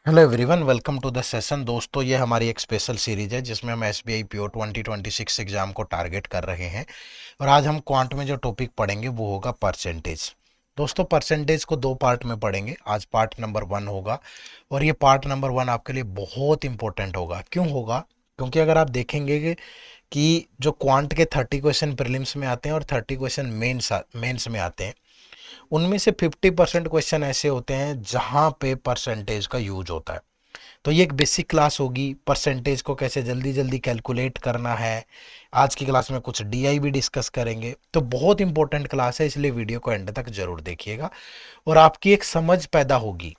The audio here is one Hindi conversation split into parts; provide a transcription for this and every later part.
Hello everyone, welcome to the session. दोस्तों, ये हमारी एक स्पेशल सीरीज है जिसमें हम एसबीआई पीओ 2026 एग्जाम को टारगेट कर रहे हैं। और आज हम क्वांट में जो टॉपिक पढ़ेंगे वो होगा परसेंटेज। दोस्तों, परसेंटेज को दो पार्ट में पढ़ेंगे। आज पार्ट नंबर 1 होगा और ये पार्ट नंबर 1 आपके लिए बहुत इंपॉर्टेंट होगा। क्यों होगा? क्योंकि अगर आप देखेंगे कि जो क्वांट के 30 क्वेश्चन प्रीलिम्स में आते हैं और 30 क्वेश्चन मेंस में आते हैं, उनमें से 50% क्वेश्चन ऐसे होते हैं जहां पे परसेंटेज का यूज होता है। तो ये एक बेसिक क्लास होगी, परसेंटेज को कैसे जल्दी जल्दी कैलकुलेट करना है। आज की क्लास में कुछ डीआई भी डिस्कस करेंगे। तो बहुत इंपॉर्टेंट क्लास है, इसलिए वीडियो को एंड तक जरूर देखिएगा और आपकी एक समझ पैदा होगी।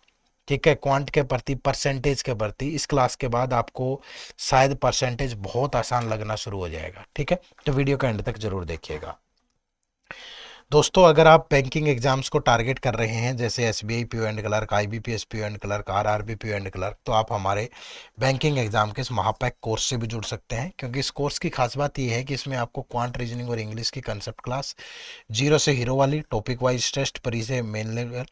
ठीक है, क्वांट के प्रति, परसेंटेज के प्रति। इस क्लास के बाद आपको शायद परसेंटेज बहुत आसान लगना शुरू हो जाएगा। ठीक है, तो वीडियो का एंड तक जरूर देखिएगा। दोस्तों, अगर आप बैंकिंग एग्जाम्स को टारगेट कर रहे हैं, जैसे SBI PO and clerk, IBPS PO and clerk, RRB PO and clerk, तो आप हमारे बैंकिंग एग्जाम के इस महापैक कोर्स से भी जुड़ सकते हैं। क्योंकि इस कोर्स की खास बात यह है कि इसमें आपको क्वांट, रीजनिंग और इंग्लिश की कंसेप्ट क्लास, जीरो से हीरो वाली, टॉपिक वाइज टेस्ट, प्री से मेन लेवल,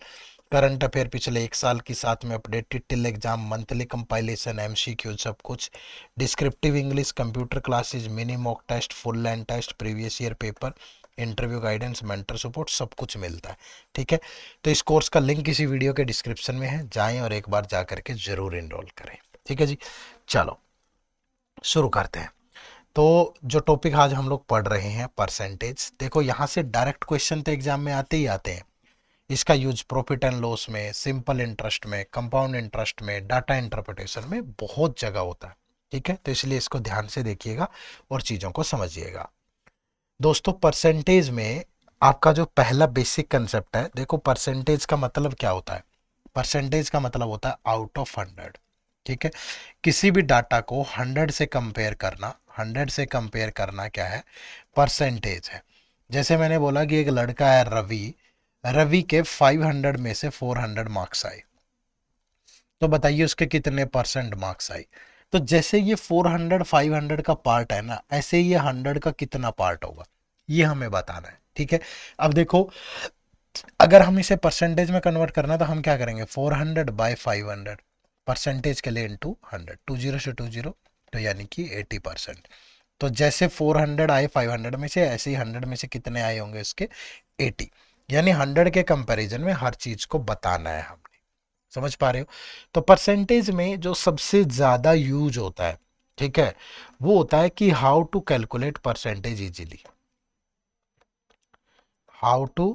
करंट अफेयर पिछले एक साल की साथ में updated till exam, monthly compilation, MCQ, सब कुछ, descriptive English, computer classes, mini mock test, full length test, previous year paper, interview guidance, mentor support, सब कुछ मिलता है। ठीक है, तो इस कोर्स का लिंक इसी वीडियो के डिस्क्रिप्शन में है, जाएं और एक बार जा करके जरूर इनरोल करें। ठीक है जी, चलो शुरू करते हैं। तो जो टॉपिक आज हम लोग पढ़ रहे हैं, परसेंटेज, देखो यहाँ से डायरेक्ट क्वेश्चन तो एग्जाम में आते ही आते हैं। इसका यूज प्रॉफिट एंड लॉस में, सिंपल इंटरेस्ट में, कंपाउंड इंटरेस्ट में, डाटा इंटरप्रिटेशन में बहुत जगह होता है। ठीक है, तो इसलिए इसको ध्यान से देखिएगा और चीजों को समझिएगा। दोस्तों, परसेंटेज में आपका जो पहला बेसिक कंसेप्ट है, देखो परसेंटेज का मतलब क्या होता है। परसेंटेज का मतलब होता है आउट ऑफ 100। ठीक है, किसी भी डाटा को 100 से कंपेयर करना, 100 से कंपेयर करना क्या है? परसेंटेज है। जैसे मैंने बोला कि एक लड़का है रवि, रवि के 500 में से 400 मार्क्स आए, तो बताइए उसके कितने परसेंट मार्क्स आए। तो जैसे ये 400 500 का पार्ट है ना, ऐसे ही ये 100 का कितना पार्ट होगा, ये हमें बताना है। ठीक है, अब देखो, अगर हम इसे परसेंटेज में कन्वर्ट करना है तो हम क्या करेंगे, 400 बाय 500 परसेंटेज के लिए इंटू 100, 20 से 20, तो यानी कि 80%। तो जैसे 400 आए 500 में से, ऐसे ही 100 में से कितने आए होंगे इसके, 80। यानी 100 के कंपैरिजन में हर चीज को बताना है हमने। समझ पा रहे हो? तो परसेंटेज में जो सबसे ज्यादा यूज होता है, ठीक है, वो होता है कि how to calculate percentage easily. How to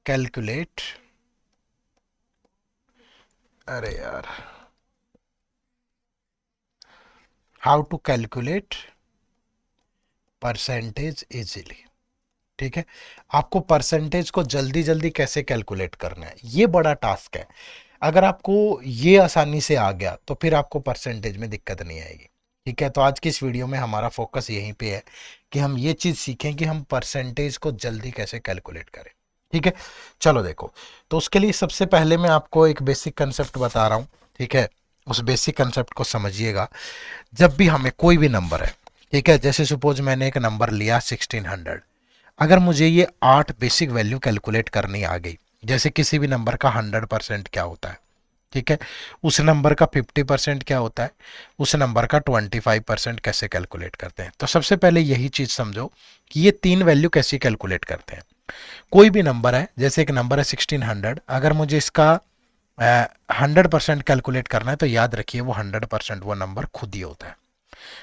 calculate, अरे यार, how to calculate percentage easily. ठीक है, आपको परसेंटेज को जल्दी जल्दी कैसे कैलकुलेट करना है, ये बड़ा टास्क है। अगर आपको ये आसानी से आ गया तो फिर आपको परसेंटेज में दिक्कत नहीं आएगी। ठीक है, तो आज की इस वीडियो में हमारा फोकस यहीं पे है कि हम ये चीज सीखें कि हम परसेंटेज को जल्दी कैसे कैलकुलेट करें। ठीक है, चलो देखो, तो उसके लिए सबसे पहले मैं आपको एक बेसिक कंसेप्ट बता रहा हूं। ठीक है, उस बेसिक कंसेप्ट को समझिएगा। जब भी हमें कोई भी नंबर है, ठीक है, जैसे सपोज मैंने एक नंबर लिया 1600, अगर मुझे ये 8 बेसिक वैल्यू कैलकुलेट करनी आ गई, जैसे किसी भी नंबर का 100% क्या होता है, ठीक है, उस नंबर का 50% क्या होता है, उस नंबर का 25% कैसे कैलकुलेट करते हैं। तो सबसे पहले यही चीज समझो कि ये तीन वैल्यू कैसे कैलकुलेट करते हैं। कोई भी नंबर है, जैसे एक नंबर है 1600, अगर मुझे इसका 100% कैलकुलेट करना है तो याद रखिए वो 100% वो नंबर खुद ही होता है।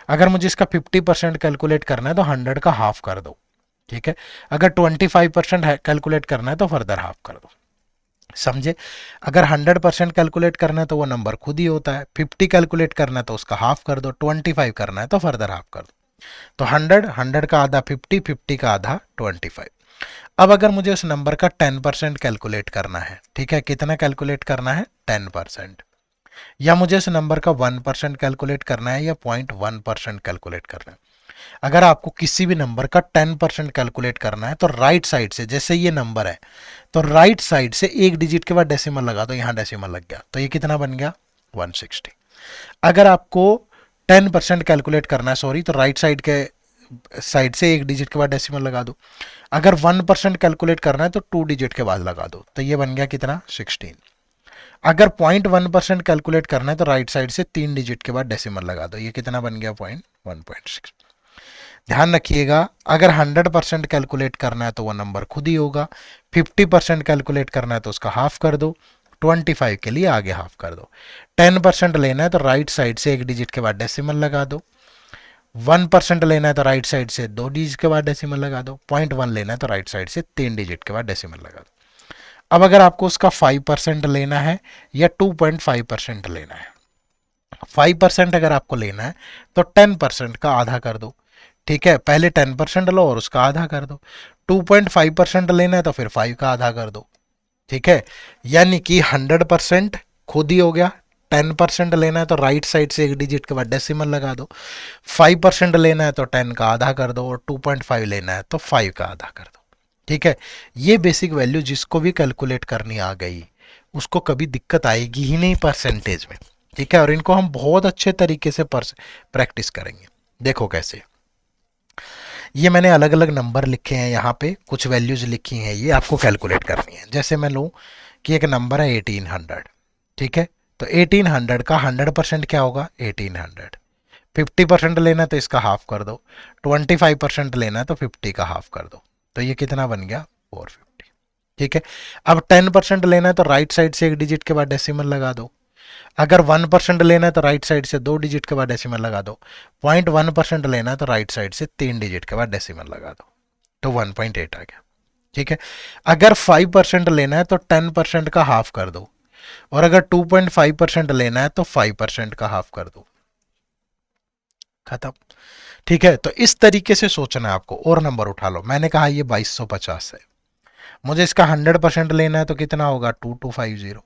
अगर मुझे इसका 50% कैलकुलेट करना है तो 100 का हाफ कर दो। ठीक है, अगर 25% कैलकुलेट करना है तो फर्दर हाफ कर दो। समझे? अगर 100% कैलकुलेट करना है तो वो नंबर खुद ही होता है, 50 कैलकुलेट करना है तो उसका हाफ कर दो, 25 करना है तो फर्दर हाफ कर दो। तो 100, 100 का आधा 50, 50 का आधा 25। अब अगर मुझे उस नंबर का 10% कैलकुलेट करना है, ठीक है, कितना कैलकुलेट करना है, 10%, या मुझे उस नंबर का 1% कैलकुलेट करना है या 0.1% कैलकुलेट करना है। अगर आपको किसी भी नंबर का 10% कैलकुलेट करना है तो राइट साइड से, जैसे ये नंबर है, तो राइट साइड से एक डिजिट के बाद डेसिमल लगा दो, यहां डेसिमल लग गया, तो ये कितना बन गया, 160। अगर आपको 10% कैलकुलेट करना है, सॉरी, तो राइट साइड के साइड से एक डिजिट के बाद डेसिमल लगा दो। अगर 1% कैलकुलेट करना है तो 2 डिजिट के बाद लगा दो, तो ये बन गया कितना, 16। अगर 0.1% कैलकुलेट करना है तो राइट साइड से 3 डिजिट के बाद डेसिमल लगा दो। ये कितना बन गया? 1.6। ध्यान रखिएगा, अगर 100% कैलकुलेट करना है तो वो नंबर खुद ही होगा। 50% कैलकुलेट करना है तो उसका हाफ कर दो। 25 के लिए आगे हाफ कर दो। 10% लेना है तो राइट साइड से एक डिजिट के बाद डेसिमल लगा दो। 1% लेना है तो राइट साइड से 2 डिजिट के बाद डेसिमल लगा दो। 0.1 लेना है तो राइट साइड से 3 डिजिट के बाद डेसिमल लगा दो। अब अगर आपको उसका 5% लेना है या 2.5% लेना है, 5% अगर आपको लेना है तो 10% का आधा कर दो। ठीक है, पहले 10% लो और उसका आधा कर दो। 2.5% लेना है तो फिर 5 का आधा कर दो। ठीक है, यानी कि 100% खुद ही हो गया। 10% लेना है तो राइट साइड से एक डिजिट के बाद डेसिमल लगा दो। 5% लेना है तो 10 का आधा कर दो, और 2.5 लेना है तो 5 का आधा कर दो। ठीक है, ये बेसिक वैल्यू जिसको भी कैलकुलेट करनी आ गई उसको कभी दिक्कत आएगी ही नहीं परसेंटेज में। ठीक है, और इनको हम बहुत अच्छे तरीके से प्रैक्टिस करेंगे। देखो कैसे, ये मैंने अलग अलग नंबर लिखे हैं, यहाँ पे कुछ वैल्यूज लिखी हैं, ये आपको कैलकुलेट करनी है। जैसे मैं लूँ कि एक नंबर है 1800। ठीक है, तो 1800 का 100% क्या होगा? 1800। 50% लेना तो इसका हाफ कर दो। 25% लेना है तो 50 का हाफ कर दो। तो ये कितना बन गया? 450। ठीक है, अब 10% लेना है तो राइट साइड से एक डिजिट के बाद डेसिमल लगा दो। अगर 1% लेना है तो राइट साइड से 2 डिजिट के बाद डेसिमल लगा दो। 0.1% लेना है तो राइट साइड से 3 डिजिट के बाद डेसिमल लगा दो। तो 1.8 आ गया। ठीक है, अगर 5% लेना है तो 10% का हाफ कर दो, और अगर 2.5% लेना है तो 5% का हाफ कर दो। खत्म। ठीक है, तो इस तरीके से सोचना है आपको। और नंबर उठा लो, मैंने कहा ये 2250 है, मुझे इसका 100% लेना है तो कितना होगा? 2250।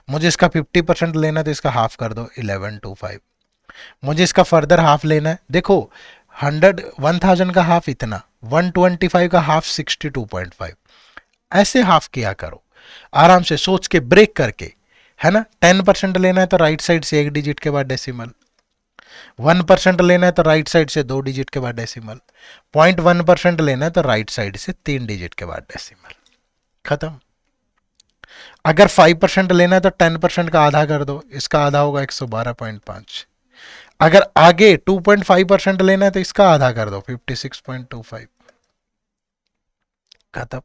मुझे इसका 50% लेना है तो इसका हाफ कर दो, 1125। मुझे इसका फर्दर हाफ लेना है, देखो 1000 का हाफ इतना, 125 का हाफ 62.5। ऐसे हाफ किया करो, आराम से सोच के ब्रेक करके, है ना। 10% लेना है तो राइट साइड से एक डिजिट के बाद डेसिमल। 1% लेना है तो राइट साइड से 2 डिजिट के बाद डेसिमल। 0.1% लेना है तो राइट साइड से 3 डिजिट के बाद डेसिमल। खत्म। अगर 5% लेना है तो 10% का आधा कर दो, इसका आधा होगा 112.5। अगर आगे 2.5% लेना है तो इसका आधा कर दो, 56.25। खत्म।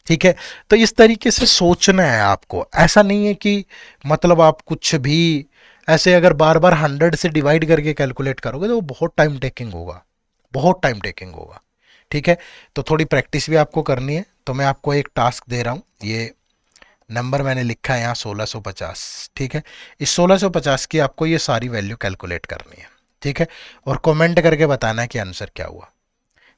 ठीक है, तो इस तरीके से सोचना है आपको। ऐसा नहीं है कि मतलब आप कुछ भी ऐसे अगर बार बार 100 से डिवाइड करके कैलकुलेट करोगे तो वो बहुत टाइम टेकिंग होगा, बहुत टाइम टेकिंग होगा। ठीक है, तो थोड़ी प्रैक्टिस भी आपको करनी है। तो मैं आपको एक टास्क दे रहा हूँ, ये नंबर मैंने लिखा है यहाँ 1650। ठीक है, इस 1650 की आपको ये सारी वैल्यू कैलकुलेट करनी है। ठीक है, और कमेंट करके बताना है कि आंसर क्या हुआ।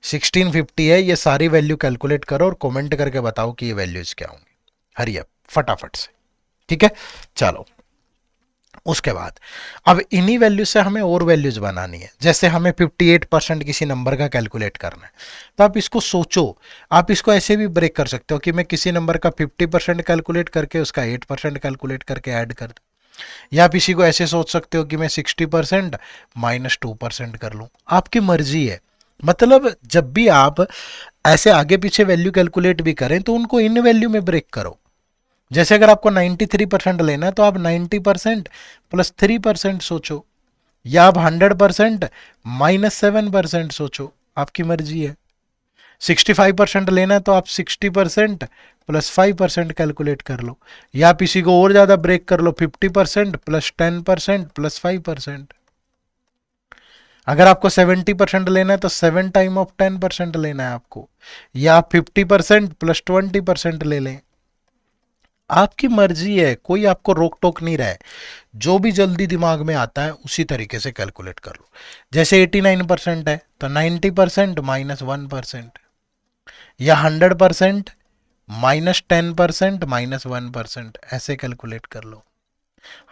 1650 है, ये सारी वैल्यू कैलकुलेट करो और कमेंट करके बताओ कि ये वैल्यूज क्या होंगी। हरी अप, फटाफट से। ठीक है, चलो उसके बाद अब इन्हीं वैल्यू से हमें और वैल्यूज बनानी है। जैसे हमें 58% किसी नंबर का कैलकुलेट करना है, तो आप इसको सोचो। आप इसको ऐसे भी ब्रेक कर सकते हो कि मैं किसी नंबर का 50% कैलकुलेट करके उसका 8% कैलकुलेट करके ऐड कर दूं, या आप इसी को ऐसे सोच सकते हो कि मैं 60% -2% कर लूं। आपकी मर्जी है। मतलब जब भी आप ऐसे आगे पीछे वैल्यू कैलकुलेट भी करें तो उनको इन वैल्यू में ब्रेक करो। जैसे अगर आपको 93% लेना है तो आप 90% +3% सोचो, या आप 100% -7% सोचो, आपकी मर्जी है। 65% लेना है तो आप 60% +5% कैलकुलेट कर लो, या आप इसी को और ज़्यादा ब्रेक कर लो, 50% +10% +5%। अगर आपको 70% लेना है तो 7 टाइम ऑफ 10% लेना है आपको, या आप 50% +20% ले लें। आपकी मर्जी है, कोई आपको रोक टोक नहीं रहा है। जो भी जल्दी दिमाग में आता है उसी तरीके से कैलकुलेट कर लो। जैसे 89% है तो 90% -1%, या 100% -10% -1%, ऐसे कैलकुलेट कर लो।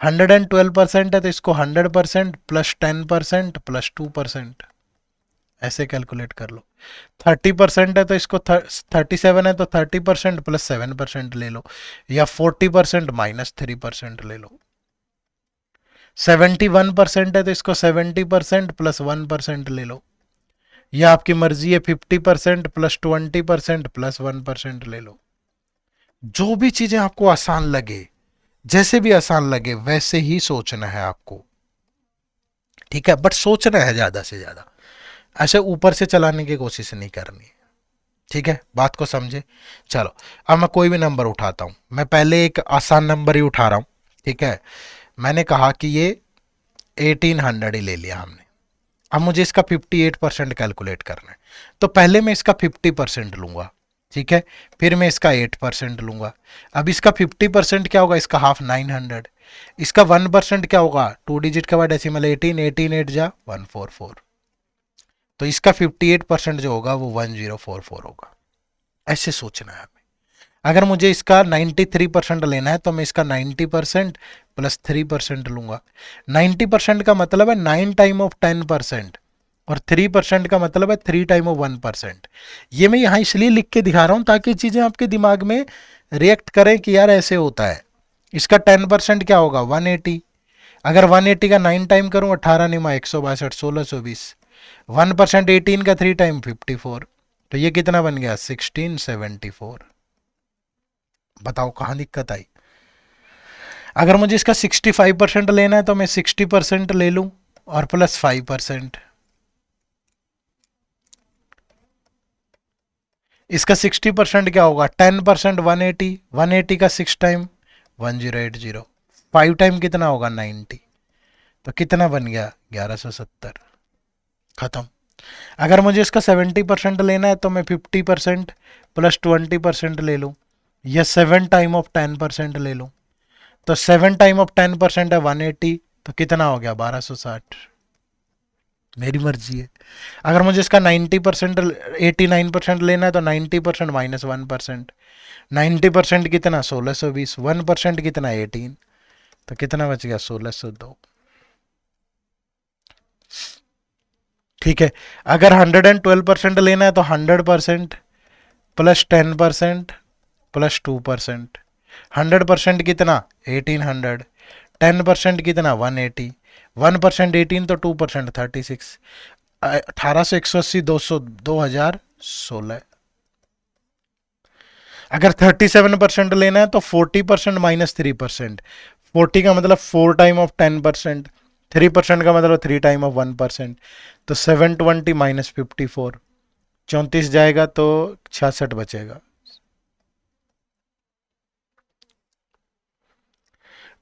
112% है तो इसको 100% +10% +2%, ऐसे कैलकुलेट कर लो। 30% है तो इसको 37 है तो 30% +7% ले लो, या 40% -3% ले लो। 71% है तो इसको 70% +1% ले लो, या आपकी मर्जी है 50% +20% +1% ले लो। जो भी चीजें आपको आसान लगे, जैसे भी आसान लगे वैसे ही सोचना है आपको, ठीक है, बट सोचना है ज्यादा से ज्यादा, ऐसे ऊपर से चलाने की कोशिश नहीं करनी है, ठीक है, बात को समझे। चलो अब मैं कोई भी नंबर उठाता हूं, मैं पहले एक आसान नंबर ही उठा रहा हूं, ठीक है। मैंने कहा कि ये 1800 ही ले लिया हमने। अब मुझे इसका 58% कैलकुलेट करना है, तो पहले मैं इसका 50% लूंगा, ठीक है, फिर मैं इसका 8% लूंगा। अब इसका 50% क्या होगा, इसका हाफ 900। इसका 1% क्या होगा, 2 डिजिट के बाद डेसिमल 18, 18 8 जा 144, तो इसका 58% जो होगा वो 1044 होगा। ऐसे सोचना है हमें। अगर मुझे इसका 93% लेना है तो मैं इसका 90% प्लस 3% लूंगा। 90% का मतलब है 9 टाइम ऑफ 10%, और 3% का मतलब है 3 टाइम ऑफ 1%। ये मैं यहाँ इसलिए लिख के दिखा रहा हूँ ताकि चीजें आपके दिमाग में रिएक्ट करें कि यार ऐसे होता है। इसका 10% क्या होगा, 180। अगर 180 का 9 टाइम करूँ, 18 निमा 162, 1620। 1% 18 का 3 टाइम 54, तो ये कितना बन गया, 1674। बताओ कहाँ दिक्कत आई। अगर मुझे इसका 65% लेना है तो मैं 60% ले लूं और प्लस 5%। इसका 60% क्या होगा, 10% 180, 180 का 6 टाइम 1080, 5 टाइम कितना होगा 90, तो कितना बन गया 1170। खत्म। अगर मुझे इसका 70% लेना है तो मैं 50% प्लस 20% ले लूं, या 7 टाइम ऑफ 10% ले लूं। तो 7 टाइम ऑफ 10% है 180, तो कितना हो गया 1260। मेरी मर्जी है। अगर मुझे इसका 90% 89% लेना है तो 90% माइनस 1%। 90% कितना 1620, 1% कितना 18, तो कितना बच गया 1602। ठीक है। अगर 112% लेना है तो 100% प्लस 10% प्लस 2%। 100% कितना 1800, 10% कितना 180, 1% 18 तो 2% 36। 1800, 180, 200, 2016। अगर 37% लेना है तो 40% माइनस 3%। 40 का मतलब 4 टाइम ऑफ 10%, 3% का मतलब 3 टाइम ऑफ 1%, तो 720 माइनस 54, 34 जाएगा तो 66 बचेगा।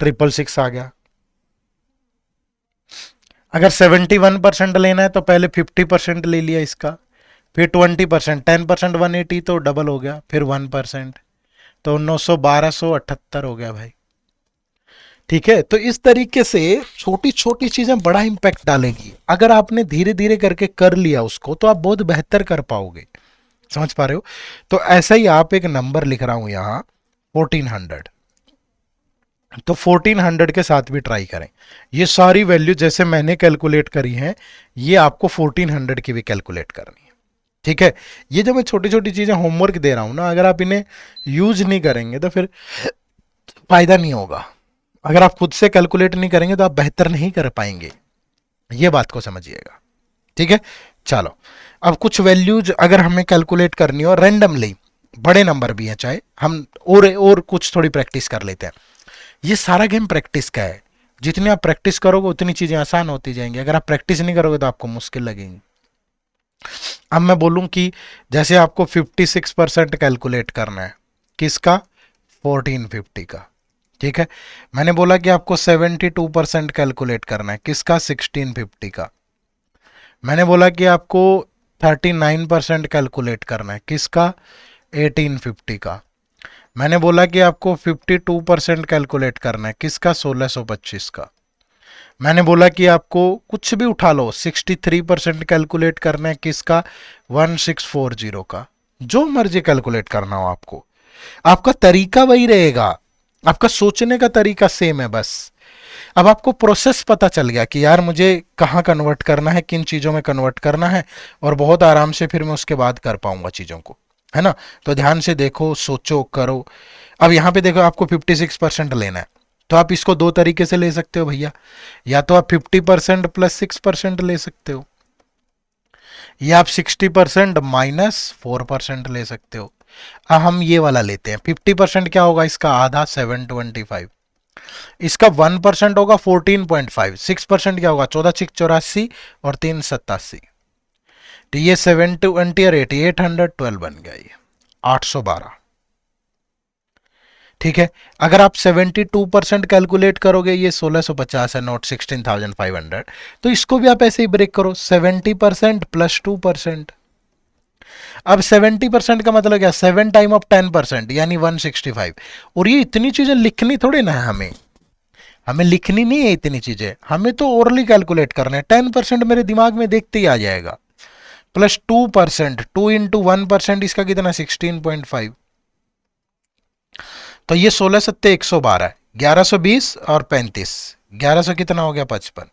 666 आ गया। अगर 71% लेना है तो पहले 50% ले लिया इसका, फिर 20%, 10% 180 तो डबल हो गया, फिर 1%, तो 900 1278 हो गया भाई। ठीक है, तो इस तरीके से छोटी छोटी चीजें बड़ा इंपैक्ट डालेगी। अगर आपने धीरे धीरे करके कर लिया उसको तो आप बहुत बेहतर कर पाओगे। समझ पा रहे हो। तो ऐसा ही आप एक नंबर लिख रहा हूं यहां 1400, तो 1400 के साथ भी ट्राई करें। ये सारी वैल्यू जैसे मैंने कैलकुलेट करी है, ये आपको 1400 की भी कैलकुलेट करनी है। ठीक है। ये जो मैं छोटी छोटी चीजें होमवर्क दे रहा हूं ना, अगर आप इन्हें यूज नहीं करेंगे तो फिर फायदा नहीं होगा। अगर आप खुद से कैलकुलेट नहीं करेंगे तो आप बेहतर नहीं कर पाएंगे, ये बात को समझिएगा। ठीक है। चलो अब कुछ वैल्यूज अगर हमें कैलकुलेट करनी हो रैंडमली, बड़े नंबर भी हैं चाहे, हम और कुछ थोड़ी प्रैक्टिस कर लेते हैं। ये सारा गेम प्रैक्टिस का है। जितनी आप प्रैक्टिस करोगे उतनी चीजें आसान होती जाएंगी। अगर आप प्रैक्टिस नहीं करोगे तो आपको मुश्किल लगेंगी। अब मैं बोलूं कि जैसे आपको 56% कैलकुलेट करना है, किसका, 1450 का। ठीक है। मैंने बोला कि आपको 72% कैलकुलेट करना है, किसका, 1650 का। मैंने बोला कि आपको 39% कैलकुलेट करना है, किसका, 1850 का। मैंने बोला कि आपको 52% कैलकुलेट करना है, किसका, 1625 का। मैंने बोला कि आपको कुछ भी उठा लो 63% कैलकुलेट करना है, किसका, 1640 का। जो मर्जी कैलकुलेट करना हो आपको, आपका तरीका वही रहेगा, आपका सोचने का तरीका सेम है बस। अब आपको प्रोसेस पता चल गया कि यार मुझे कहाँ कन्वर्ट करना है, किन चीज़ों में कन्वर्ट करना है, और बहुत आराम से फिर मैं उसके बाद कर पाऊंगा चीज़ों को, है ना। तो ध्यान से देखो, सोचो, करो। अब यहाँ पे देखो आपको 56% लेना है, तो आप इसको दो तरीके से ले सकते हो भैया। या तो आप 50% प्लस 6% ले सकते हो, या आप 60% माइनस 4% ले सकते हो। अब हम ये वाला लेते हैं। 50% क्या होगा, इसका आधा 725, इसका 1% होगा 14.5, 6% क्या होगा 14×6 = 84 और 3×7 = 87। तो ये 720 और 80 812 बन गया, ये 812। ठीक है, अगर आप 72% कैलकुलेट करोगे, ये 1650 है नोट 16,500, तो इसको भी आप ऐसे ही ब्रेक करो, 70% + 2%। अब 70% का मतलब क्या, 7 टाइम ऑफ 10% यानी 165। और ये इतनी चीजें लिखनी थोड़ी ना है हमें, हमें लिखनी नहीं है इतनी चीजें, हमें तो ओरली कैलकुलेट करना है। 10% मेरे दिमाग में देखते ही आ जाएगा, +2%, 2 × 1%, इसका कितना 16.5। तो ये 16×7 = 112, 1120 और 35, 1100 कितना हो गया 55,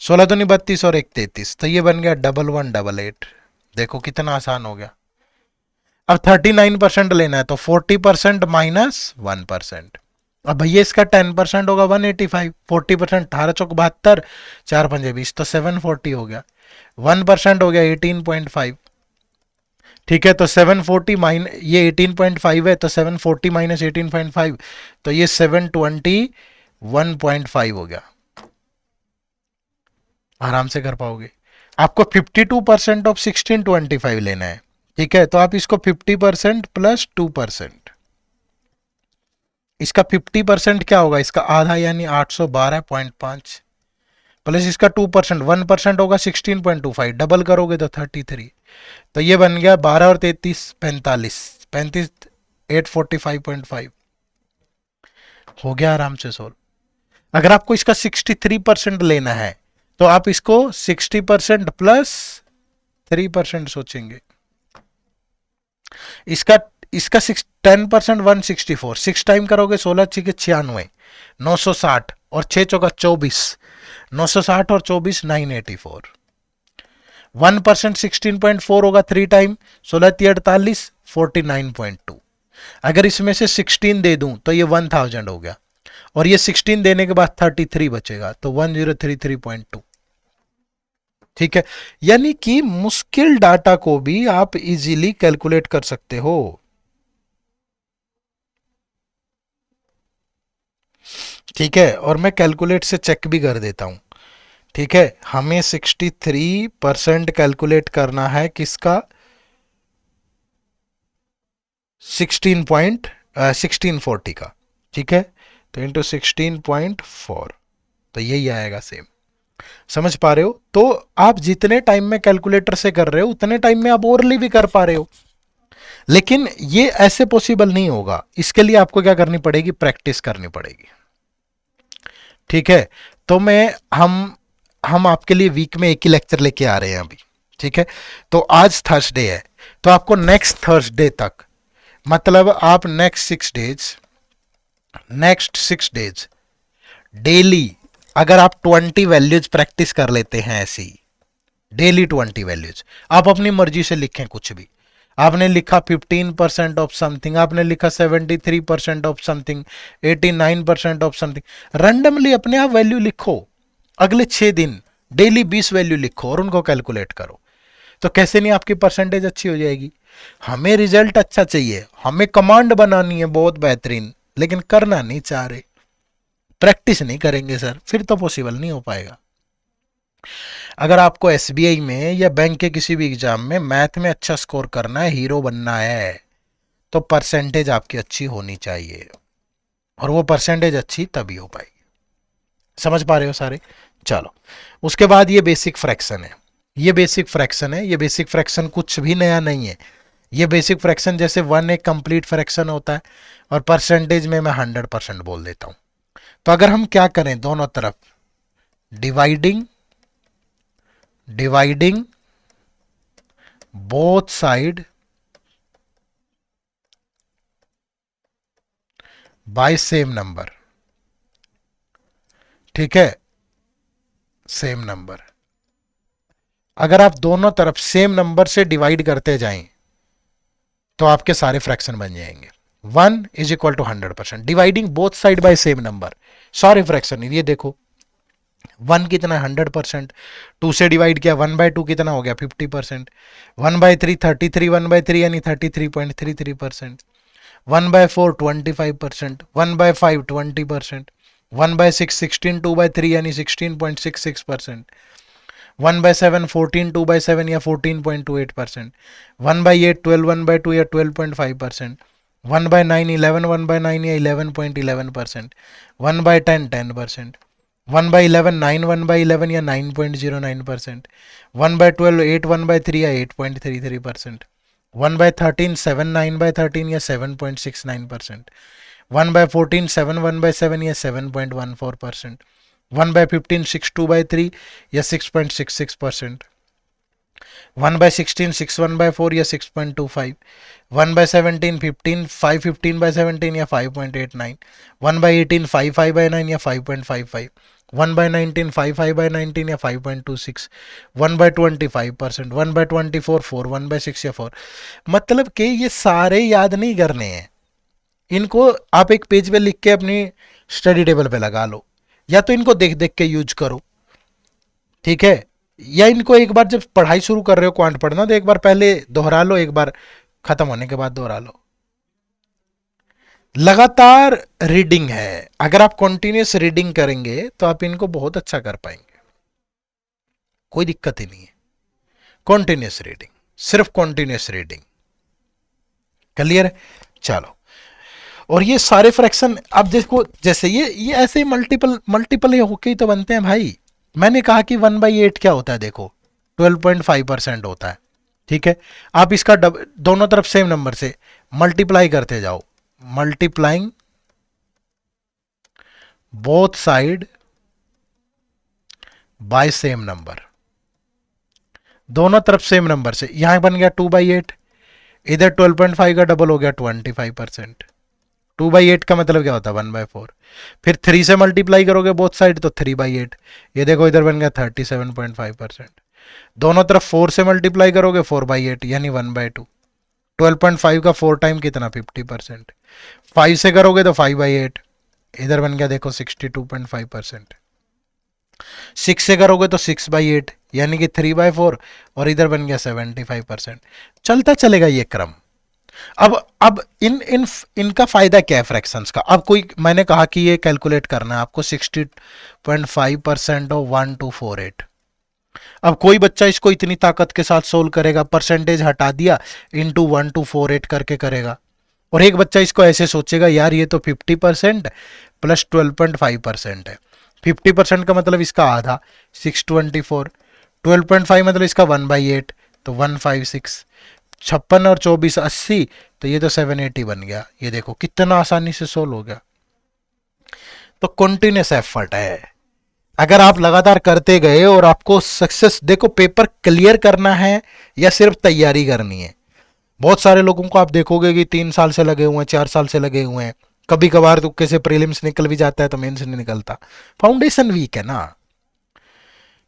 16 दूनी 32 और 1 33, तो ये बन गया 1188। देखो कितना आसान हो गया। अब 39% लेना है तो 40% - 1%। अब भैया इसका 10% होगा 185, 40% 18×4 = 4×5 = 20, तो 740 हो गया। 1% हो गया 18.5। ठीक है, तो 740 ये 18.5 है, तो 740 - 18.5, तो ये 721.5 हो गया। आराम से कर पाओगे। आपको 52% ऑफ 1625 लेना है। ठीक है, तो आप इसको 50% + 2%, इसका 50% क्या होगा, इसका आधा यानी 812.5, प्लस इसका 2%, 1% होगा 16.25, डबल करोगे तो 33। तो ये बन गया 12 और 33 45, 35 845.5 हो गया आराम से सोल्व। अगर आपको इसका 63% लेना है तो आप इसको 60% + 3% सोचेंगे। इसका इसका 10% 164, 6 टाइम करोगे 16×6 = 96, 960 और 6×4 = 24, 960 और 24 984। 1% 16.4 होगा 3 टाइम, 16×3 = 48, 49.2। अगर इसमें से 16 दे दूं तो ये 1000 हो गया, और ये 16 देने के बाद 33 बचेगा, तो 1033.2। ठीक है, यानी कि मुश्किल डाटा को भी आप इजीली कैलकुलेट कर सकते हो। ठीक है, और मैं कैलकुलेट से चेक भी कर देता हूं। ठीक है, हमें 63% कैलकुलेट करना है किसका, 1640 का। ठीक है, तो इंटू 16.4, तो यही आएगा सेम। समझ पा रहे हो? तो आप जितने टाइम में कैलकुलेटर से कर रहे हो उतने टाइम में आप ओरली भी कर पा रहे हो, लेकिन ये ऐसे पॉसिबल नहीं होगा। इसके लिए आपको क्या करनी पड़ेगी, प्रैक्टिस करनी पड़ेगी। ठीक है, तो हम आपके लिए वीक में एक ही लेक्चर लेके आ रहे हैं अभी। ठीक है, तो आज थर्सडे है, तो आपको नेक्स्ट थर्सडे तक, मतलब आप नेक्स्ट 6 डेज डेली अगर आप 20 वैल्यूज प्रैक्टिस कर लेते हैं, ऐसी डेली 20 वैल्यूज, आप अपनी मर्जी से लिखें कुछ भी। आपने लिखा 15% ऑफ समथिंग, आपने लिखा 73% of something, 89% of something, randomly अपने आप वैल्यू लिखो। अगले 6 दिन डेली 20 वैल्यू लिखो और उनको कैलकुलेट करो, तो कैसे नहीं आपकी परसेंटेज अच्छी हो जाएगी। हमें रिजल्ट अच्छा चाहिए, हमें कमांड बनानी है बहुत बेहतरीन, लेकिन करना नहीं चाह रहे, प्रैक्टिस नहीं करेंगे सर, फिर तो पॉसिबल नहीं हो पाएगा। अगर आपको एसबीआई में या बैंक के किसी भी एग्जाम में मैथ में अच्छा स्कोर करना है, हीरो बनना है, तो परसेंटेज आपकी अच्छी होनी चाहिए, और वो परसेंटेज अच्छी तभी हो पाएगी। समझ पा रहे हो सारे? चलो, उसके बाद ये बेसिक फ्रैक्शन है। ये बेसिक फ्रैक्शन है, ये बेसिक फ्रैक्शन कुछ भी नया नहीं है। ये बेसिक फ्रैक्शन जैसे 1 एक कंप्लीट फ्रैक्शन होता है, और परसेंटेज में मैं 100% बोल देता हूं। तो अगर हम क्या करें, दोनों तरफ dividing dividing both side by same number. ठीक है, सेम नंबर, अगर आप दोनों तरफ सेम नंबर से डिवाइड करते जाएं तो आपके सारे फ्रैक्शन बन जाएंगे। 1 = 100%, dividing both side by same number, सारे फ्रैक्शन। ये देखो 1 कितना 100%, 2 से डिवाइड किया 1/2 कितना हो गया 50%, 1/3 33, 1/3 यानी 33.33%, 1/4 25%, 1/5 20%, 1/6 16 2/3 यानी 16.66%, 1/7 14 2/7 या 14.28%, 1/8 12 1/2 या 12.5%, 1/9 11 1/9 या 11.11%, 1/10 10%, 1/11 9 1/11 या 9.09%, 1/12 8 1/3 या 8.33%, 1/13 7 9/13 या 7.69%, 1/14 7 1/7 या 7.14%, 1/15 6 2/3 या 6.66%, 1/16 6 1/4 या 6.25, 1/17 15 5 15/17 या 5.89, 1/18 5 5/9 या 5.55, 1/19 5 5/19 या 5.26, 1/25%, 1/24 4, 1/6 या 4। मतलब कि ये सारे याद नहीं करने हैं, इनको आप एक पेज पे लिख के अपनी स्टडी टेबल पे लगा लो, या तो इनको देख देख के यूज करो, ठीक है, या इनको एक बार जब पढ़ाई शुरू कर रहे हो क्वांट पढ़ना तो एक बार पहले दोहरा लो, एक बार खत्म होने के बाद दोहरा लो। लगातार रीडिंग है, अगर आप कंटिन्यूस रीडिंग करेंगे तो आप इनको बहुत अच्छा कर पाएंगे, कोई दिक्कत ही नहीं है। कंटिन्यूस रीडिंग, सिर्फ कंटिन्यूस रीडिंग, क्लियर है। चलो, और ये सारे फ्रैक्शन अब देखो, जैसे ये ऐसे मल्टीपल मल्टीपल होके ही तो बनते हैं भाई। मैंने कहा कि 1/8 क्या होता है, देखो 12.5% होता है, ठीक है। आप इसका दोनों तरफ सेम नंबर से मल्टीप्लाई करते जाओ, multiplying both side by same number, दोनों तरफ सेम नंबर से, यहां बन गया 2/8, इधर 12.5 का डबल हो गया 25%। 2/8 का मतलब क्या होता है 1/4, फिर 3 से मल्टीप्लाई करोगे बोथ साइड तो 3/8, ये देखो इधर बन गया 37.5%। दोनों तरफ 4 से मल्टीप्लाई करोगे 4/8 यानी 1/2, 12.5 का 4 टाइम कितना 50%, 5 से करोगे तो 5/8, इधर बन गया देखो 62.5%, 6 से करोगे तो 6/8 यानी कि 3/4, और इधर बन गया 75%। चलता चलेगा ये क्रम। अब इनका फायदा क्या है फ्रैक्शंस का। अब कोई, मैंने कहा कि ये कैलकुलेट करना है आपको 60.5% ऑफ 1 to 48। अब कोई बच्चा इसको इतनी ताकत के साथ सोल्व करेगा, परसेंटेज हटा दिया, इंटू 1 to 48 करके करेगा, और एक बच्चा इसको ऐसे सोचेगा यार ये तो 50% प्लस 12.5% है, 50% का मतलब इसका आधा 624, 12.5 मतलब इसका 1/8 तो 156, 56 और 24 80, तो ये तो 780 बन गया। ये देखो कितना आसानी से सोल्व हो गया। तो कंटिन्यूस एफर्ट है, अगर आप लगातार करते गए और आपको सक्सेस, देखो पेपर क्लियर करना है या सिर्फ तैयारी करनी है। बहुत सारे लोगों को आप देखोगे कि 3 साल से लगे हुए हैं, 4 साल से लगे हुए हैं, कभी कभार तुक्के से प्रीलिम्स निकल भी जाता है तो मेंस नहीं निकलता। फाउंडेशन वीक है ना,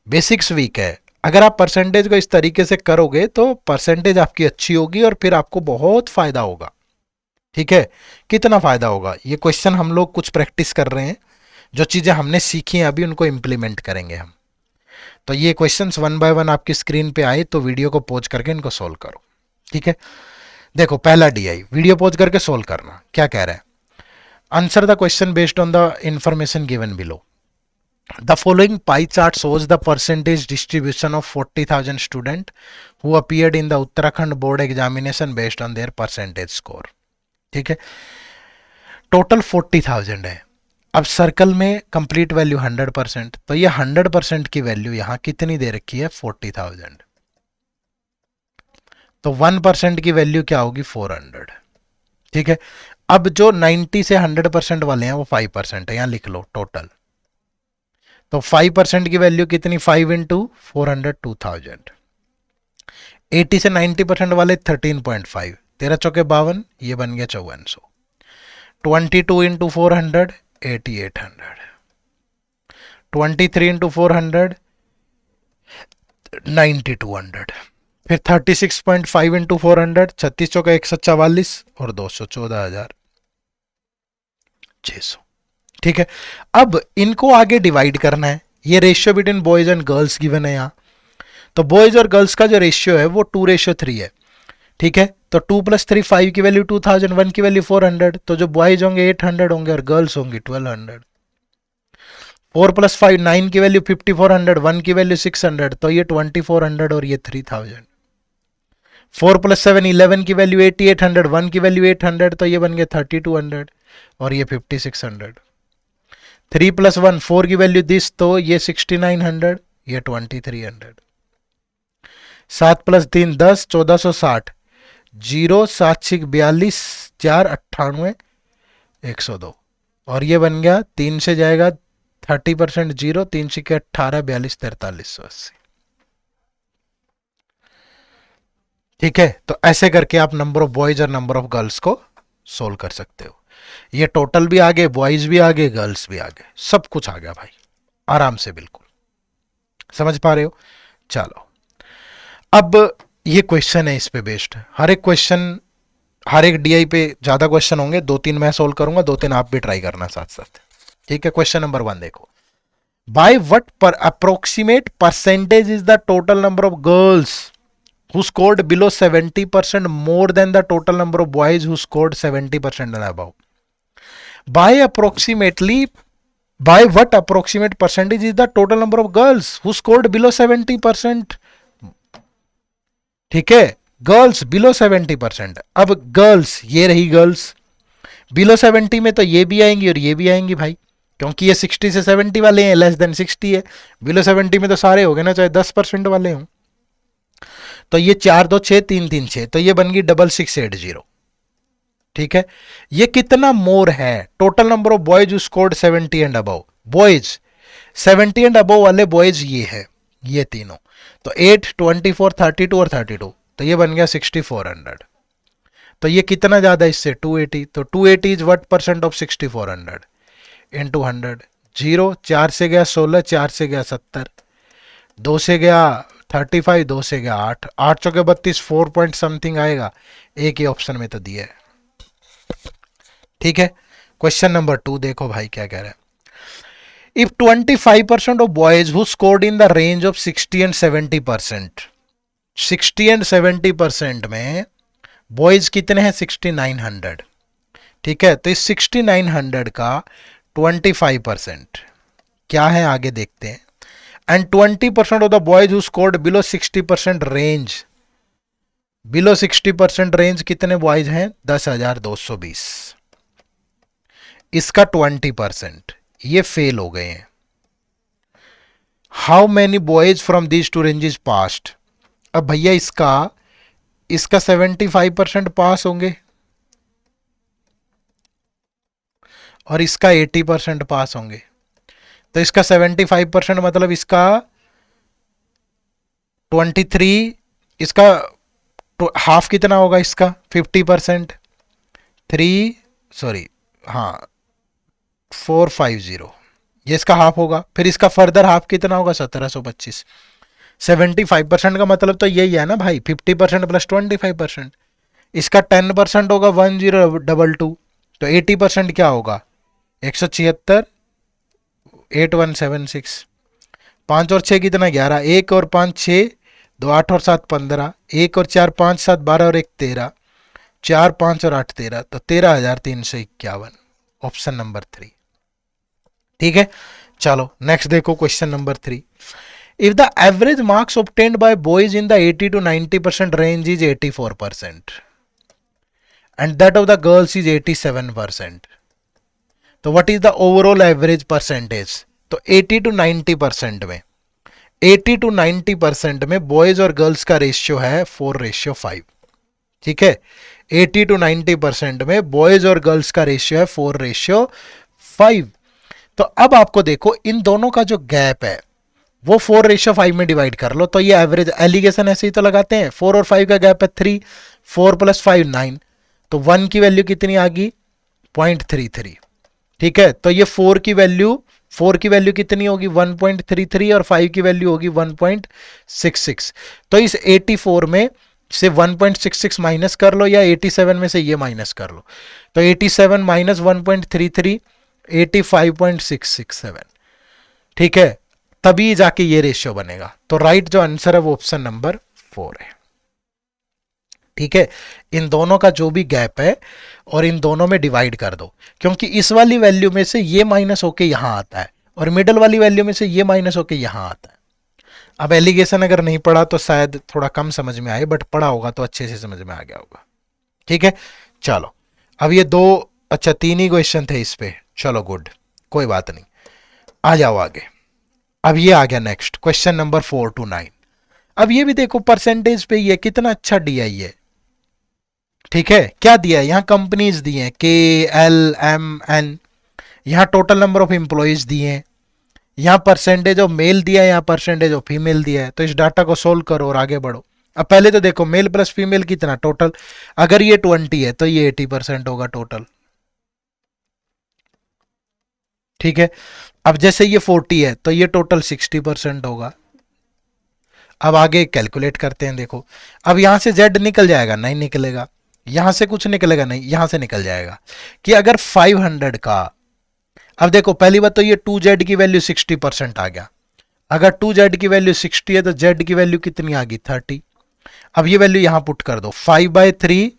बेसिक्स वीक है। अगर आप परसेंटेज को इस तरीके से करोगे तो परसेंटेज आपकी अच्छी होगी और फिर आपको बहुत फायदा होगा, ठीक है। कितना फायदा होगा, ये क्वेश्चन हम लोग कुछ प्रैक्टिस कर रहे हैं, जो चीजें हमने सीखी हैं अभी उनको इंप्लीमेंट करेंगे हम। तो ये क्वेश्चंस 1 बाय 1 आपकी स्क्रीन पे आए तो वीडियो को पॉज करके इनको सोल्व करो, ठीक है। देखो पहला डीआई, वीडियो पॉज करके सोल्व करना, क्या कह रहा है। Answer the question based on the information given below. The following pie chart shows the percentage distribution of 40,000 students who appeared in the Uttarakhand board examination based on their percentage score, ठीक है। टोटल 40,000 है। अब सर्कल में कंप्लीट वैल्यू 100%, तो ये 100% की वैल्यू यहां कितनी दे रखी है 40,000, तो 1% की वैल्यू क्या होगी 400, ठीक है। अब जो 90 से 100% वाले हैं वो 5% है, यहां लिख लो टोटल, तो 5% की वैल्यू कितनी 5 इंटू 400 2000। 80 से 90% वाले 13.5, 13 चौके 52, ये बन गया 5400। 22 इंटू 400 8800, 23 इंटू 400 9200, फिर 36.5 इंटू 400 36 चौका 144 और 214,600, ठीक है। अब इनको आगे डिवाइड करना है, ये ratio between boys and girls given है यहाँ, तो बॉयज और गर्ल्स का जो रेशियो है वो 2:3 है, ठीक है, तो 2 + 3 5 की वैल्यू 2000, 1 की वैल्यू 400, तो जो बॉयज होंगे 800 होंगे और गर्ल्स होंगी 1200। 4 + 5 9 की वैल्यू 5400, 1 की वैल्यू 600, तो ये 2400 और ये 3000। 4 + 7 11 की वैल्यू 8800, 1 की वैल्यू 800, तो ये बन गया 3200 और ये 5600। 3 + 1 4 की वैल्यू दिस, तो ये 6900, ये 2300। 7 + 3 10, 1460, 0 7 6 42, 4 98, 102 और ये बन गया 3 से जाएगा 30%, 0 3 से 18 42 4380। ठीक है, तो ऐसे करके आप नंबर ऑफ बॉयज और नंबर ऑफ गर्ल्स को सोल्व कर सकते हो। ये टोटल भी आ गए, बॉयज भी आ गए, गर्ल्स भी आ गए, सब कुछ आ गया भाई, आराम से, बिल्कुल समझ पा रहे हो। चलो, अब ये क्वेश्चन है, इस पे बेस्ड हर एक क्वेश्चन, हर एक डीआई पे ज्यादा क्वेश्चन होंगे, 2-3 मैं सोल्व करूंगा, 2-3 आप भी ट्राई करना साथ साथ। ठीक है, क्वेश्चन नंबर 1 देखो। बाय व्हाट पर approximate percentage is the total number of girls who scored below 70% more than the total number of boys who scored 70% and above? By approximately, by what approximate percentage is the total number of girls who scored below 70%? ठीक है, गर्ल्स बिलो 70%। अब गर्ल्स, ये रही गर्ल्स बिलो 70 में, तो ये भी आएंगी और ये भी आएंगी भाई, क्योंकि ये 60 से 70 वाले हैं, लेस देन 60 है। बिलो 70 में तो सारे हो गए ना, चाहे 10% वाले हों। तो ये 4 2 6 3 3 6, तो ये बन गई 6680। ठीक है, ये कितना मोर है? Total number of boys scored 70 and above, boys 70 and above वाले बॉयज ये है, ये तीनों, तो 8 24 32 और 32, तो ये बन गया 6400। तो ये कितना ज्यादा इससे? 280, तो 280 is what percent of 6400 into 100। 0 4 से गया 16, 4 से गया 70, 2 से गया 35, 2 से गया 8, 8 चौके 32, 4 पॉइंट समथिंग आएगा, एक ही ऑप्शन में तो दिया है। ठीक है, क्वेश्चन नंबर 2 देखो भाई क्या कह रहा है। If 25% of boys who scored in the range of 60 and 70%, 60 and 70% में बॉयज कितने हैं? 6900। ठीक है, तो इस 6900 का 25% क्या है, आगे देखते हैं। And 20% of the boys who scored below 60% range, below 60% range कितने बॉयज हैं? 10,220। इसका 20%, ये फेल हो गए हैं। How many boys from these two ranges passed? अब भैया इसका 75% पास होंगे और इसका 80% पास होंगे, तो इसका 75% मतलब इसका 23, इसका हाफ कितना होगा? इसका 50%, 3 सॉरी हाँ 450, ये इसका हाफ होगा। फिर इसका फर्दर हाफ कितना होगा? 1725। 75% का मतलब तो यही है ना भाई, 50% प्लस 25%। इसका 10% होगा 1022, तो 80% क्या होगा? 176 8176। 5 और 6 कितना? 11, 1 और 5 6, 2 8 और 7 15, 1 और 4 5 7 12 और 1 13, 4 5 और 8 13, तो 13,351, ऑप्शन नंबर 3। ठीक है, चलो नेक्स्ट देखो question number 3। If the average marks obtained by boys in the 80 to 90% range is 84% and that of the girls is 87%, तो what is the overall average percentage? तो 80 to 90% में, 80 to 90% में बॉयज और गर्ल्स का रेशियो है 4:5। ठीक है, 80 to 90% में बॉयज और गर्ल्स का रेशियो है 4:5। तो अब आपको देखो, इन दोनों का जो गैप है वो 4:5 में डिवाइड कर लो, तो ये एवरेज, एलिगेशन ऐसे ही तो लगाते हैं। 4 और 5 का गैप है 3, 4 + 5 9, तो 1 की वैल्यू कितनी आ गई? 0.33। ठीक है, तो ये 4 की वैल्यू कितनी होगी? 1.33 और 5 की वैल्यू होगी 1.66। तो इस 84 में से 1.66 माइनस कर लो, या 87 में से ये माइनस कर लो, तो 87 माइनस 1.33 85.667। ठीक है, तभी जाके ये रेशियो बनेगा। तो राइट जो आंसर है वो ऑप्शन नंबर 4 है। ठीक है, इन दोनों का जो भी गैप है और इन दोनों में डिवाइड कर दो, क्योंकि इस वाली वैल्यू में से ये माइनस होके यहां आता है और मिडल वाली वैल्यू में से ये माइनस होके यहां आता है। अब एलिगेशन अगर नहीं पढ़ा तो शायद थोड़ा कम समझ में आए, बट पढ़ा होगा तो अच्छे से समझ में आ गया होगा। ठीक है, चलो अब ये दो, अच्छा 3 ही क्वेश्चन थे इस पे, चलो गुड, कोई बात नहीं, आ जाओ आगे। अब ये आ गया नेक्स्ट क्वेश्चन नंबर 4 to 9। अब ये भी देखो परसेंटेज पे ये कितना अच्छा दिया है। ठीक है, क्या दिया है, यहां कंपनीज दिए हैं KLMN, यहां टोटल नंबर ऑफ एम्प्लॉयज दिए हैं, यहां परसेंटेज ऑफ मेल दिया है, यहां परसेंटेज ऑफ फीमेल दिया है। तो इस डाटा को सोल्व करो और आगे बढ़ो। अब पहले तो देखो मेल प्लस फीमेल कितना टोटल, अगर ये 20 है तो ये 80% होगा टोटल। ठीक है, अब जैसे ये 40 है तो ये टोटल 60% होगा। अब आगे कैलकुलेट करते हैं, देखो अब यहां से Z निकल जाएगा, नहीं निकलेगा, यहां से कुछ निकलेगा नहीं, यहां से निकल जाएगा कि अगर 500 का, अब देखो पहली बात तो ये 2Z की वैल्यू 60% आ गया। अगर 2Z की वैल्यू 60 है तो Z की वैल्यू कितनी आ गई 30। अब ये वैल्यू यहां पुट कर दो, 5/3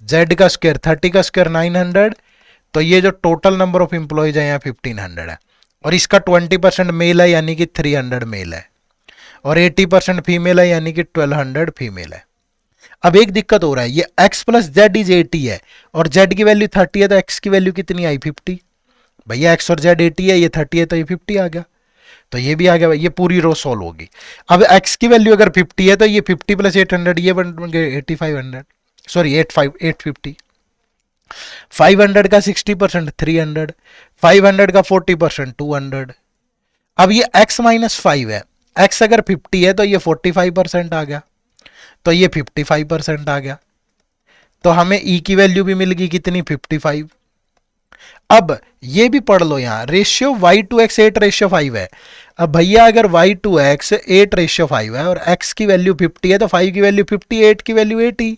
Z का स्क्वायर 30 का स्क्वायर 900, तो ये जो टोटल नंबर ऑफ इंप्लॉयज है यहाँ 1500 है, और इसका 20% मेल है यानी कि 300 मेल है, और 80% फीमेल है यानी कि 1200 फीमेल है। अब एक दिक्कत हो रहा है, ये x प्लस जेड इज 80 है और z की वैल्यू 30 है, तो x की वैल्यू कितनी आई 50। भैया x और z 80 है, ये 30 है तो ये 50 आ गया, तो ये भी आ गया, ये पूरी रो सॉल्व होगी। अब x की वैल्यू अगर 50 है तो ये 50 प्लस 800 ये बन गए 8500, सॉरी 850। 500 का 60% 300, 500 का 40% 200। अब ये x माइनस 5 है, x अगर 50 है तो ये 45% आ गया, तो ये 55% आ गया, तो हमें e की वैल्यू भी मिल गई कितनी 55। अब ये भी पढ़ लो, यहां रेशियो y2x 8/5 है। अब भैया अगर y2x 8/5 है और x की वैल्यू 50 है तो 5 की वैल्यू 50, 8 की वैल्यू 80,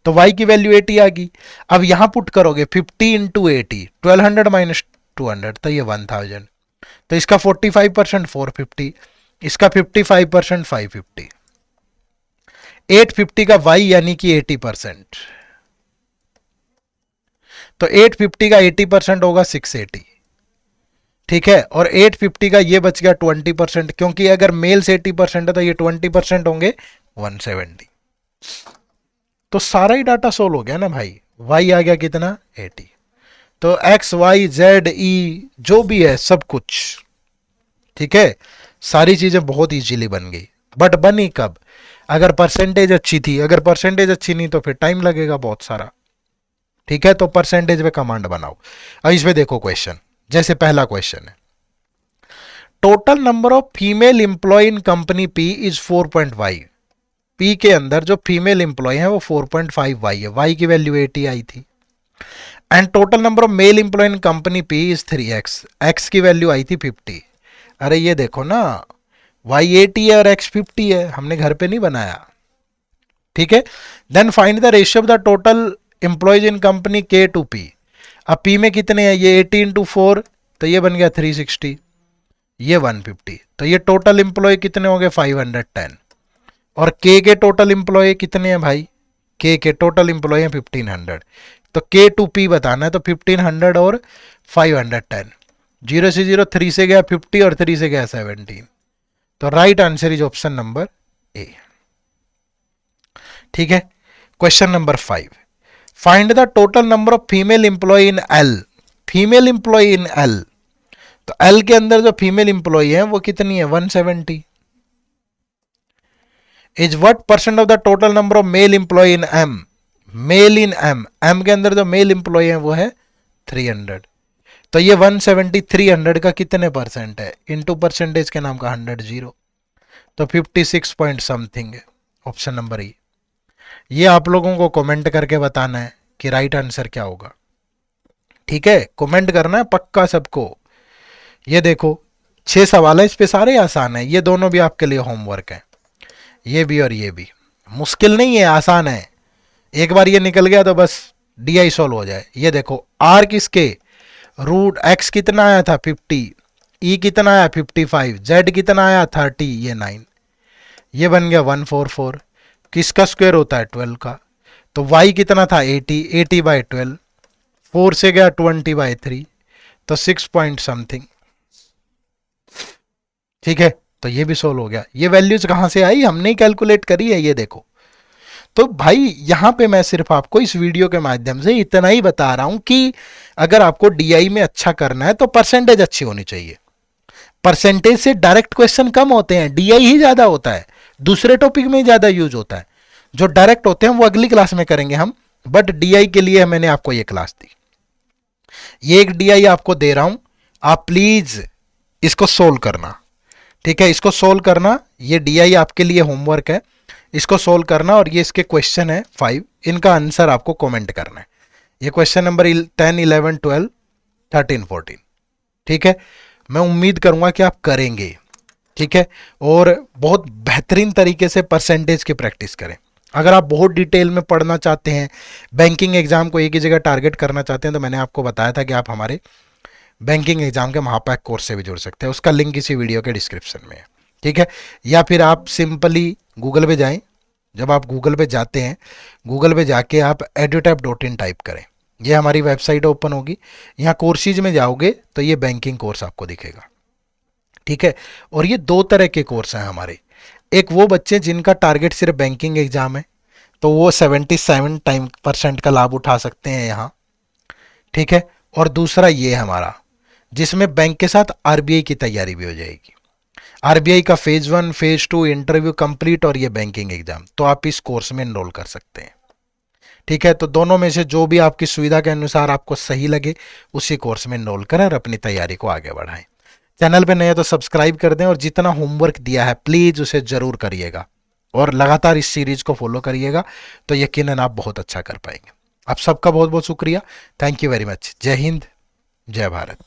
तो y की वैल्यू 80 आ गई। अब यहां पुट करोगे 50 इंटू 80, 1200 माइनस 200 तो ये 1000, तो इसका 45% 450, इसका 55% 550, 850 का y यानी कि 80%, तो 850 का 80% होगा 680। ठीक है, और 850 का ये बच गया 20%, क्योंकि अगर मेल्स 80% है तो ये 20% होंगे 170। तो सारा ही डाटा सोल्व हो गया ना भाई, y आ गया कितना 80, तो x y z e जो भी है सब कुछ, ठीक है, सारी चीजें बहुत इजीली बन गई। बट बनी कब, अगर परसेंटेज अच्छी थी, अगर परसेंटेज अच्छी नहीं तो फिर टाइम लगेगा बहुत सारा। ठीक है, तो परसेंटेज पे कमांड बनाओ। अब इसमें देखो क्वेश्चन, जैसे पहला क्वेश्चन है, total number of female employee in company P is 4.5। P के अंदर जो फीमेल इंप्लॉय है वो 4.5 y है, y की वैल्यू 80 आई थी, and total number of male employee in company P is 3x, x की वैल्यू आई थी 50। अरे ये देखो ना, y 80 है और x 50 है, हमने घर पे नहीं बनाया। ठीक है, then find the ratio of the total employees in company K to P। अब P में कितने हैं, ये 80 इंटू 4 तो ये बन गया 360, ये 150, तो ये टोटल एम्प्लॉय कितने हो गए 510, और K के टोटल एम्प्लॉय कितने हैं भाई, K के टोटल एम्प्लॉय हैं 1500, तो K टू P बताना है, तो 1500 और 510, 0 से 0 3 से गया 50 और 3 से गया 17, तो right answer is option number A. ठीक है, question number 5, find the total number of female employee in L। Female employee in L, तो L के अंदर जो फीमेल इंप्लॉय है वो कितनी है 170। Is what percent of the total number of male employee in M। Male in M, M के अंदर जो मेल इंप्लॉय है वो है 300, तो ये 170 300 का कितने परसेंट है, इनटू परसेंटेज के नाम का 100 जीरो, तो 56 पॉइंट समथिंग है, ऑप्शन नंबर ई। ये आप लोगों को कमेंट करके बताना है कि राइट आंसर क्या होगा। ठीक है, कमेंट करना है पक्का सबको। ये देखो 6 सवाल है, इस पे सारे आसान है, ये दोनों भी आपके लिए होमवर्क है, ये भी और ये भी, मुश्किल नहीं है, आसान है। एक बार ये निकल गया तो बस DI सॉल्व हो जाए। ये देखो R किसके, रूट x कितना आया था 50, E कितना आया 55, Z कितना आया 30, ये 9, ये बन गया 144, किसका स्क्वायर होता है 12 का, तो y कितना था 80, 80/12, 4 से गया 20/3, तो 6 पॉइंट समथिंग। ठीक है, तो ये भी सोल्व हो गया। ये वैल्यूज कहां से आई, हमने ही कैलकुलेट करी है, ये देखो। तो भाई यहां पे मैं सिर्फ आपको इस वीडियो के माध्यम से इतना ही बता रहा हूं कि अगर आपको डीआई में अच्छा करना है तो परसेंटेज अच्छी होनी चाहिए। परसेंटेज से डायरेक्ट क्वेश्चन कम होते हैं, डीआई ही ज्यादा होता है, दूसरे टॉपिक में ज्यादा यूज होता है। जो डायरेक्ट होते हैं वो अगली क्लास में करेंगे हम, बट डीआई के लिए मैंने आपको ये क्लास दी। ये एक डीआई आपको दे रहा हूं, आप प्लीज इसको सोल्व करना। ठीक है, इसको सोल्व करना, ये डीआई आपके लिए होमवर्क है, इसको सोल्व करना। और ये इसके क्वेश्चन है 5, इनका आंसर आपको कमेंट करना है। ये क्वेश्चन नंबर 10, 11, 12, 13, 14। ठीक है, मैं उम्मीद करूंगा कि आप करेंगे। ठीक है, और बहुत बेहतरीन तरीके से परसेंटेज की प्रैक्टिस करें। अगर आप बहुत डिटेल में पढ़ना चाहते हैं, बैंकिंग एग्जाम को एक ही जगह टारगेट करना चाहते हैं, तो मैंने आपको बताया था कि आप हमारे बैंकिंग एग्जाम के महापैक कोर्स से भी जुड़ सकते हैं, उसका लिंक इसी वीडियो के डिस्क्रिप्शन में है। ठीक है, या फिर आप सिंपली गूगल पे जाएं। जब आप गूगल पे जाते हैं, गूगल पे जाके आप edutap.in टाइप करें, ये हमारी वेबसाइट ओपन होगी। यहाँ कोर्सेज में जाओगे तो ये बैंकिंग कोर्स आपको दिखेगा। ठीक है, और ये दो तरह के कोर्स हैं हमारे। एक वो बच्चे जिनका टारगेट सिर्फ बैंकिंग एग्जाम है, तो वो 77% का लाभ उठा सकते हैं यहाँ। ठीक है, और दूसरा ये हमारा जिसमें बैंक के साथ आरबीआई की तैयारी भी हो जाएगी। आरबीआई का फेज 1, फेज 2 इंटरव्यू कंप्लीट और ये बैंकिंग एग्जाम, तो आप इस कोर्स में एनरोल कर सकते हैं। ठीक है, तो दोनों में से जो भी आपकी सुविधा के अनुसार आपको सही लगे उसी कोर्स में एनरोल करें और अपनी तैयारी को आगे बढ़ाएं। चैनल पे नए तो सब्सक्राइब कर दें, और जितना होमवर्क दिया है प्लीज उसे जरूर करिएगा, और लगातार इस सीरीज को फॉलो करिएगा, तो यकीनन आप बहुत अच्छा कर पाएंगे। आप सबका बहुत बहुत शुक्रिया। Thank you very much. जय हिंद, जय भारत।